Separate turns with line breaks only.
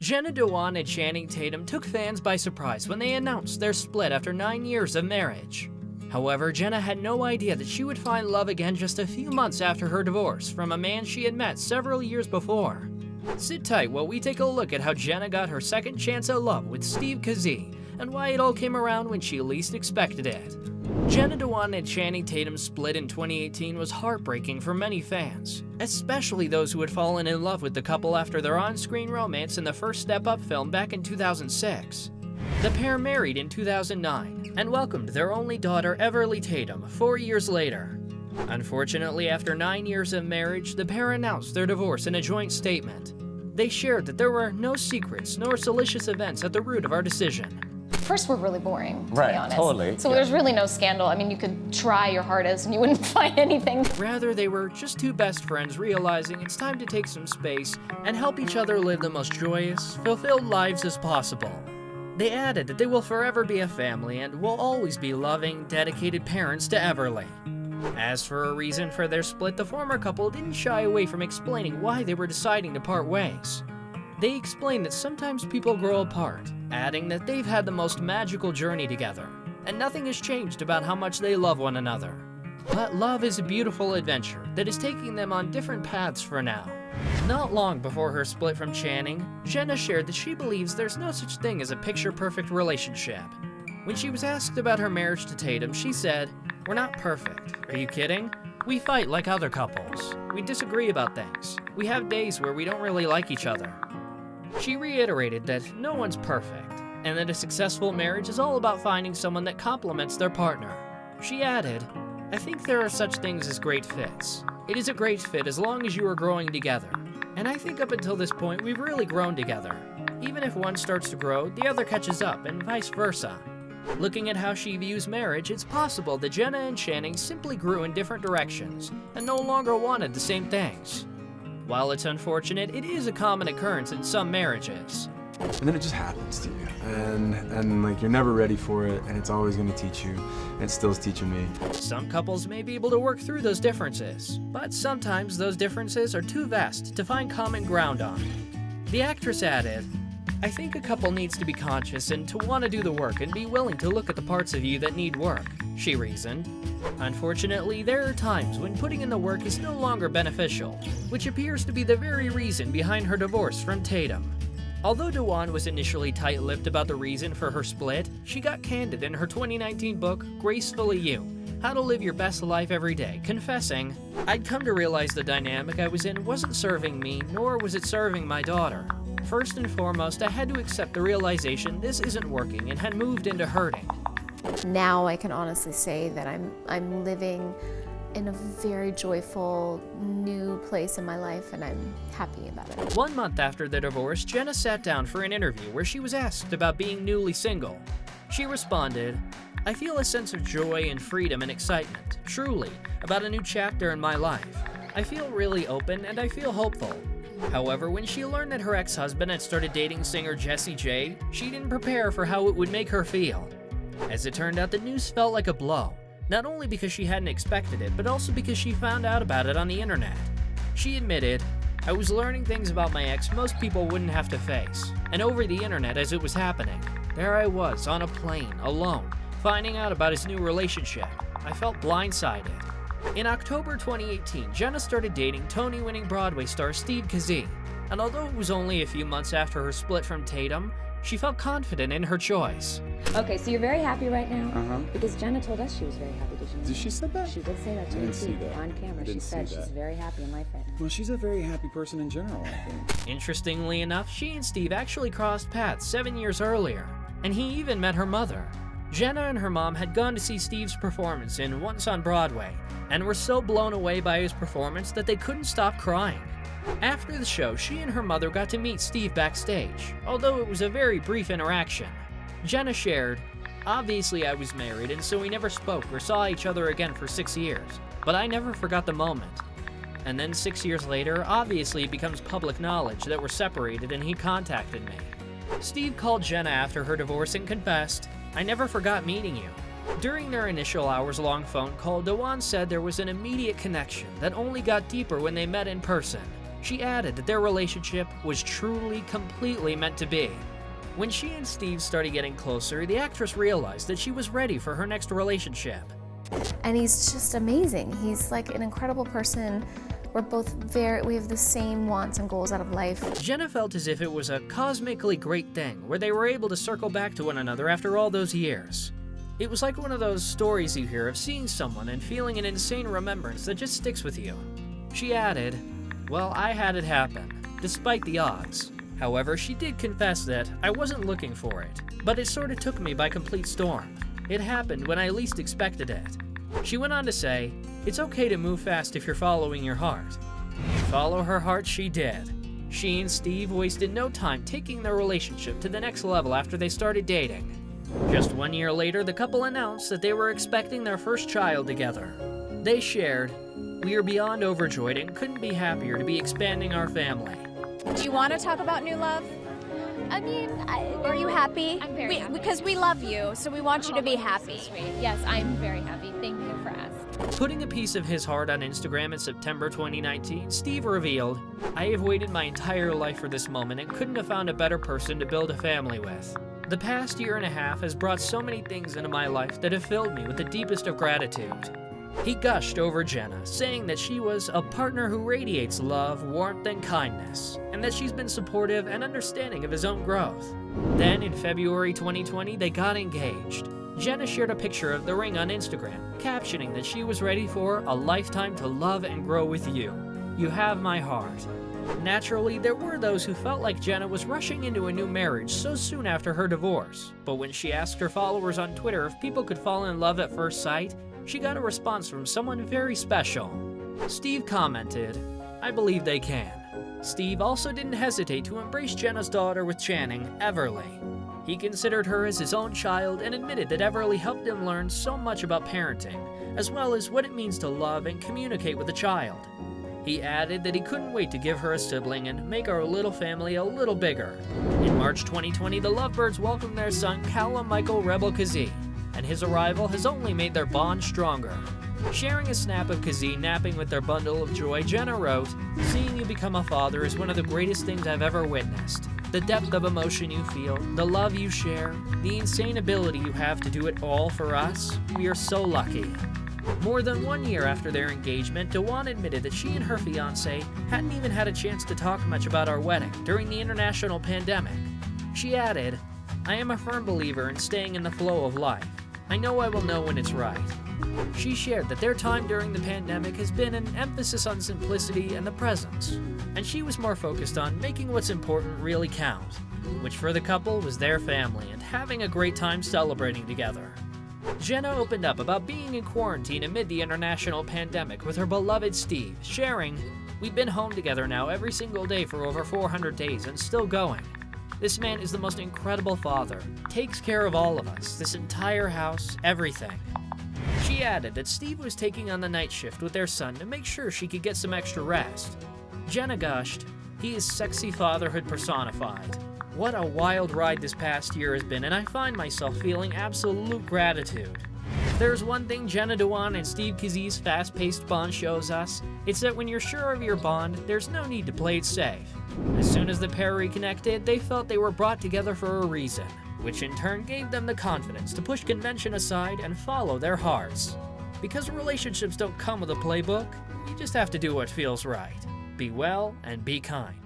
Jenna Dewan and Channing Tatum took fans by surprise when they announced their split after 9 years of marriage. However, Jenna had no idea that she would find love again just a few months after her divorce from a man she had met several years before. Sit tight while we take a look at how Jenna got her second chance at love with Steve Kazee and why it all came around when she least expected it. Jenna Dewan and Channing Tatum's split in 2018 was heartbreaking for many fans, especially those who had fallen in love with the couple after their on-screen romance in the first Step Up film back in 2006. The pair married in 2009 and welcomed their only daughter, Everly Tatum, 4 years later. Unfortunately, after 9 years of marriage, the pair announced their divorce in a joint statement. They shared that there were no secrets nor salacious events at the root of our decision.
First, we're really boring, to
right,
be honest.
Totally.
So there's really no scandal. I mean, you could try your hardest and you wouldn't find anything.
Rather, they were just two best friends realizing it's time to take some space and help each other live the most joyous, fulfilled lives as possible. They added that they will forever be a family and will always be loving, dedicated parents to Everly. As for a reason for their split, the former couple didn't shy away from explaining why they were deciding to part ways. They explained that sometimes people grow apart, adding that they've had the most magical journey together, and nothing has changed about how much they love one another. But love is a beautiful adventure that is taking them on different paths for now. Not long before her split from Channing, Jenna shared that she believes there's no such thing as a picture-perfect relationship. When she was asked about her marriage to Tatum, she said, "We're not perfect. Are you kidding? We fight like other couples. We disagree about things. We have days where we don't really like each other." She reiterated that no one's perfect, and that a successful marriage is all about finding someone that complements their partner. She added, "I think there are such things as great fits. It is a great fit as long as you are growing together. And I think up until this point, we've really grown together. Even if one starts to grow, the other catches up, and vice versa." Looking at how she views marriage, it's possible that Jenna and Channing simply grew in different directions and no longer wanted the same things. While it's unfortunate, it is a common occurrence in some marriages.
And then it just happens to you, and like you're never ready for it, and it's always going to teach you, and it still is teaching me.
Some couples may be able to work through those differences, but sometimes those differences are too vast to find common ground on. The actress added, "I think a couple needs to be conscious and to want to do the work and be willing to look at the parts of you that need work," she reasoned. Unfortunately, there are times when putting in the work is no longer beneficial, which appears to be the very reason behind her divorce from Tatum. Although Dewan was initially tight-lipped about the reason for her split, she got candid in her 2019 book, Gracefully You: How to Live Your Best Life Every Day, confessing, "I'd come to realize the dynamic I was in wasn't serving me, nor was it serving my daughter. First and foremost, I had to accept the realization this isn't working and had moved into hurting."
Now I can honestly say that I'm living in a very joyful new place in my life, and I'm happy about it.
1 month after their divorce, Jenna sat down for an interview where she was asked about being newly single. She responded, "I feel a sense of joy and freedom and excitement, truly, about a new chapter in my life. I feel really open and I feel hopeful." However, when she learned that her ex-husband had started dating singer Jessie J, she didn't prepare for how it would make her feel. As it turned out, the news felt like a blow, not only because she hadn't expected it, but also because she found out about it on the internet. She admitted, "I was learning things about my ex most people wouldn't have to face, and over the internet as it was happening. There I was, on a plane, alone, finding out about his new relationship. I felt blindsided." In October 2018, Jenna started dating Tony-winning Broadway star Steve Kazee, and although it was only a few months after her split from Tatum, she felt confident in her choice.
Okay, so you're very happy right now?
Uh-huh.
Because Jenna told us she was very happy. Did you know?
Did she say that?
She did say that to
I didn't
me,
see that.
on camera.
I
She
didn't
said
see
she's
that.
very happy in life right now.
Well, she's a very happy person in general, I think.
Interestingly enough, she and Steve actually crossed paths 7 years earlier, and he even met her mother. Jenna and her mom had gone to see Steve's performance in Once on Broadway, and were so blown away by his performance that they couldn't stop crying. After the show, she and her mother got to meet Steve backstage, although it was a very brief interaction. Jenna shared, "Obviously I was married, and so we never spoke or saw each other again for 6 years, but I never forgot the moment. And then 6 years later, obviously it becomes public knowledge that we're separated and he contacted me." Steve called Jenna after her divorce and confessed, "I never forgot meeting you." During their initial hours-long phone call, Dewan said there was an immediate connection that only got deeper when they met in person. She added that their relationship was truly, completely meant to be. When she and Steve started getting closer, the actress realized that she was ready for her next relationship.
And he's just amazing. He's like an incredible person. We have the same wants and goals out of life.
Jenna felt as if it was a cosmically great thing where they were able to circle back to one another after all those years. It was like one of those stories you hear of seeing someone and feeling an insane remembrance that just sticks with you. She added, "Well, I had it happen, despite the odds. However, she did confess that I wasn't looking for it, but it sort of took me by complete storm. It happened when I least expected it." She went on to say, "It's okay to move fast if you're following your heart." Follow her heart she did. She and Steve wasted no time taking their relationship to the next level after they started dating. Just 1 year later, the couple announced that they were expecting their first child together. They shared, "We are beyond overjoyed and couldn't be happier to be expanding our family."
Do you want to talk about new love?
I mean,
Are you happy?
I'm very happy.
Because we love you, so we want you to be happy.
Yes, I'm very happy. Thank you for asking.
Putting a piece of his heart on Instagram in September 2019, Steve revealed, "I have waited my entire life for this moment and couldn't have found a better person to build a family with. The past year and a half has brought so many things into my life that have filled me with the deepest of gratitude." He gushed over Jenna, saying that she was a partner who radiates love, warmth, and kindness, and that she's been supportive and understanding of his own growth. Then, in February 2020, they got engaged. Jenna shared a picture of the ring on Instagram, captioning that she was ready for a lifetime to love and grow with you. "You have my heart." Naturally, there were those who felt like Jenna was rushing into a new marriage so soon after her divorce, but when she asked her followers on Twitter if people could fall in love at first sight, she got a response from someone very special. Steve commented, "I believe they can." Steve also didn't hesitate to embrace Jenna's daughter with Channing, Everly. He considered her as his own child and admitted that Everly helped him learn so much about parenting, as well as what it means to love and communicate with a child. He added that he couldn't wait to give her a sibling and make our little family a little bigger. In March 2020, the Lovebirds welcomed their son, Callum Michael Rebel Kazee, and his arrival has only made their bond stronger. Sharing a snap of Kazee napping with their bundle of joy, Jenna wrote, "Seeing you become a father is one of the greatest things I've ever witnessed. The depth of emotion you feel, the love you share, the insane ability you have to do it all for us, we are so lucky." More than 1 year after their engagement, Dewan admitted that she and her fiancé hadn't even had a chance to talk much about our wedding during the international pandemic. She added, "I am a firm believer in staying in the flow of life. I know I will know when it's right." She shared that their time during the pandemic has been an emphasis on simplicity and the presence, and she was more focused on making what's important really count, which for the couple was their family and having a great time celebrating together. Jenna opened up about being in quarantine amid the international pandemic with her beloved Steve, sharing, "We've been home together now every single day for over 400 days and still going. This man is the most incredible father, takes care of all of us, this entire house, everything." She added that Steve was taking on the night shift with their son to make sure she could get some extra rest. Jenna gushed, "He is sexy fatherhood personified. What a wild ride this past year has been, and I find myself feeling absolute gratitude." If there's one thing Jenna Dewan and Steve Kazee's fast-paced bond shows us, it's that when you're sure of your bond, there's no need to play it safe. As soon as the pair reconnected, they felt they were brought together for a reason, which in turn gave them the confidence to push convention aside and follow their hearts. Because relationships don't come with a playbook, you just have to do what feels right. Be well and be kind.